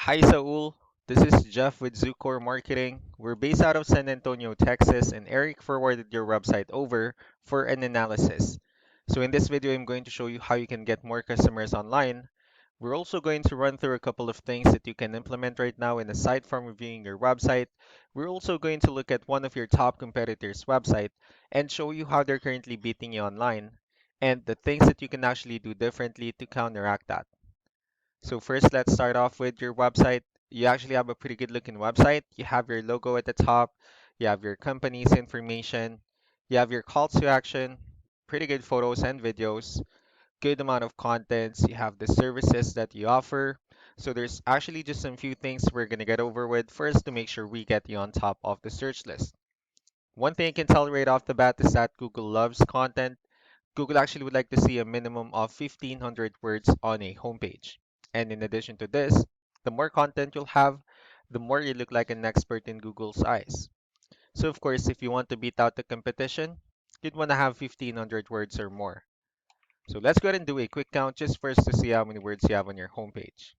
Hi Saul, this is Jeff with Zucor Marketing. We're based out of San Antonio, Texas, and Eric forwarded your website over for an analysis. So in this video, I'm going to show you how you can get more customers online. We're also going to run through a couple of things that you can implement right now, and aside from reviewing your website, we're also going to look at one of your top competitors' website and show you how they're currently beating you online and the things that you can actually do differently to counteract that. So first, let's start off with your website. You actually have a pretty good looking website. You have your logo at the top, you have your company's information, you have your calls to action, pretty good photos and videos, good amount of contents, you have the services that you offer. So there's actually just some few things we're gonna get over with first to make sure we get you on top of the search list. One thing you can tell right off the bat is that Google loves content. Google actually would like to see a minimum of 1,500 words on a homepage. And in addition to this, the more content you'll have, the more you look like an expert in Google's eyes. So of course, if you want to beat out the competition, you'd want to have 1,500 words or more. So let's go ahead and do a quick count just first to see how many words you have on your homepage.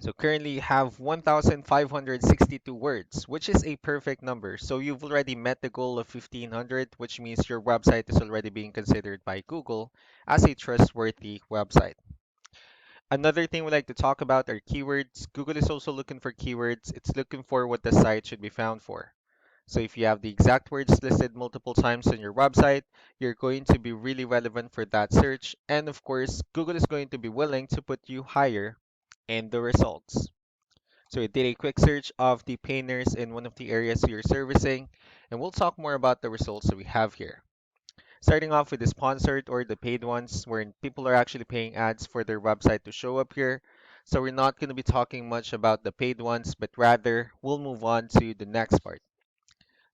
So currently you have 1,562 words, which is a perfect number. So you've already met the goal of 1,500, which means your website is already being considered by Google as a trustworthy website. Another thing we like to talk about are keywords. Google is also looking for keywords. It's looking for what the site should be found for. So if you have the exact words listed multiple times on your website, you're going to be really relevant for that search. And of course, Google is going to be willing to put you higher in the results. So I did a quick search of the painters in one of the areas you're servicing, and we'll talk more about the results that we have here. Starting off with the sponsored or the paid ones, wherein people are actually paying ads for their website to show up here. So we're not going to be talking much about the paid ones, but rather we'll move on to the next part.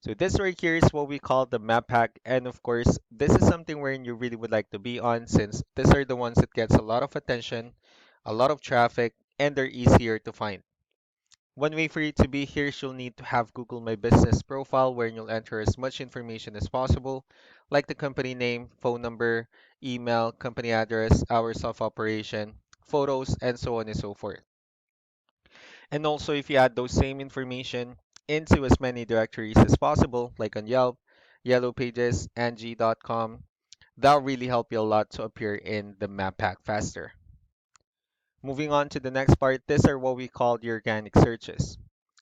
So this right here is what we call the map pack, and of course, this is something wherein you really would like to be on since these are the ones that gets a lot of attention, a lot of traffic, and they're easier to find. One way for you to be here is you'll need to have Google My Business profile where you'll enter as much information as possible, like the company name, phone number, email, company address, hours of operation, photos, and so on and so forth. And also, if you add those same information into as many directories as possible, like on Yelp, Yellow Pages, Angie.com, that'll really help you a lot to appear in the map pack faster. Moving on to the next part, these are what we call the organic searches.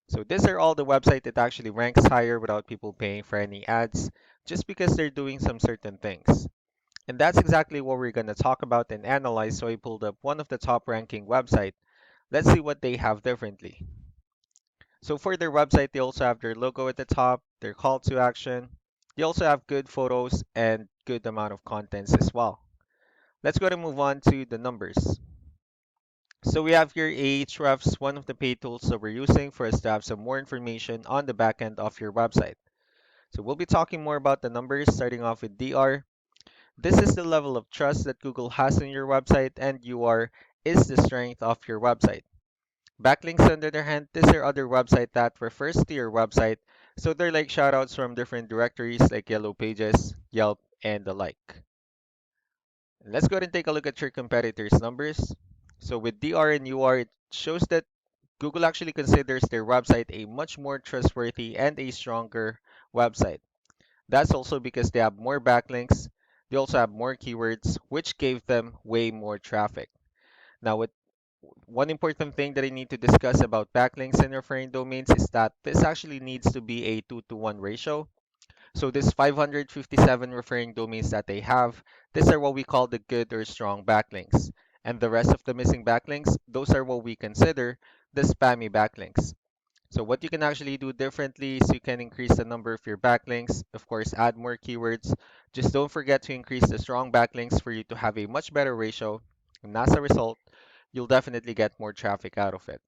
So these are all the website that actually ranks higher without people paying for any ads, just because they're doing some certain things. And that's exactly what we're going to talk about and analyze. So I pulled up one of the top ranking website. Let's see what they have differently. So for their website, they also have their logo at the top, their call to action. They also have good photos and good amount of contents as well. Let's go to move on to the numbers. So we have here Ahrefs, one of the paid tools that we're using for us to have some more information on the back end of your website. So we'll be talking more about the numbers, starting off with DR. This is the level of trust that Google has in your website, and UR is the strength of your website. Backlinks, on the other hand, these are other website that refers to your website, so they're like shoutouts from different directories like Yellow Pages, Yelp, and the like. Let's go ahead and take a look at your competitors' numbers. So with DR and UR, it shows that Google actually considers their website a much more trustworthy and a stronger website. That's also because they have more backlinks, they also have more keywords, which gave them way more traffic. Now, with one important thing that I need to discuss about backlinks and referring domains is that this actually needs to be a 2-to-1 ratio. So this 557 referring domains that they have, these are what we call the good or strong backlinks. And the rest of the missing backlinks, those are what we consider the spammy backlinks. So what you can actually do differently is you can increase the number of your backlinks, of course, add more keywords. Just don't forget to increase the strong backlinks for you to have a much better ratio. And as a result, you'll definitely get more traffic out of it.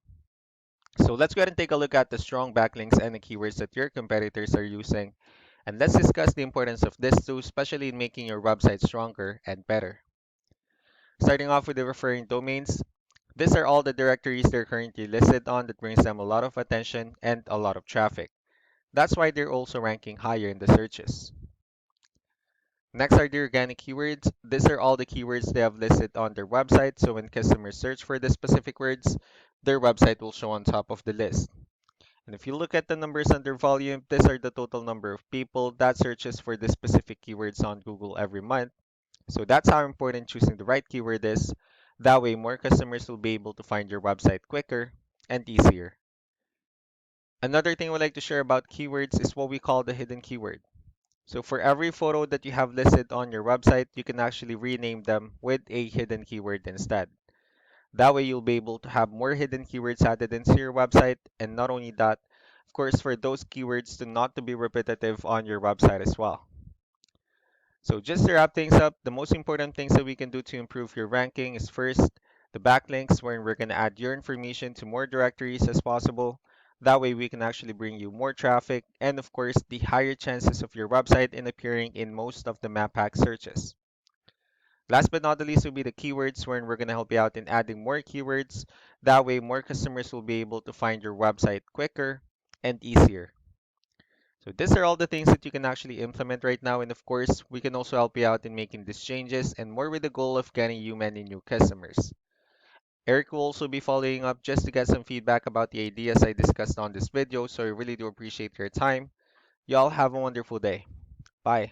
So let's go ahead and take a look at the strong backlinks and the keywords that your competitors are using. And let's discuss the importance of this too, especially in making your website stronger and better. Starting off with the referring domains, these are all the directories they're currently listed on that brings them a lot of attention and a lot of traffic. That's why they're also ranking higher in the searches. Next are the organic keywords. These are all the keywords they have listed on their website, so when customers search for the specific words, their website will show on top of the list. And if you look at the numbers under volume, these are the total number of people that searches for the specific keywords on Google every month. So that's how important choosing the right keyword is. That way, more customers will be able to find your website quicker and easier. Another thing I would like to share about keywords is what we call the hidden keyword. So for every photo that you have listed on your website, you can actually rename them with a hidden keyword instead. That way you'll be able to have more hidden keywords added into your website. And not only that, of course, for those keywords to not to be repetitive on your website as well. So just to wrap things up, the most important things that we can do to improve your ranking is first, the backlinks, where we're going to add your information to more directories as possible. That way we can actually bring you more traffic and of course the higher chances of your website in appearing in most of the map hack searches. Last but not the least will be the keywords, where we're going to help you out in adding more keywords. That way more customers will be able to find your website quicker and easier. So these are all the things that you can actually implement right now. And of course, we can also help you out in making these changes and more with the goal of getting you many new customers. Eric will also be following up just to get some feedback about the ideas I discussed on this video. So I really do appreciate your time. Y'all have a wonderful day. Bye.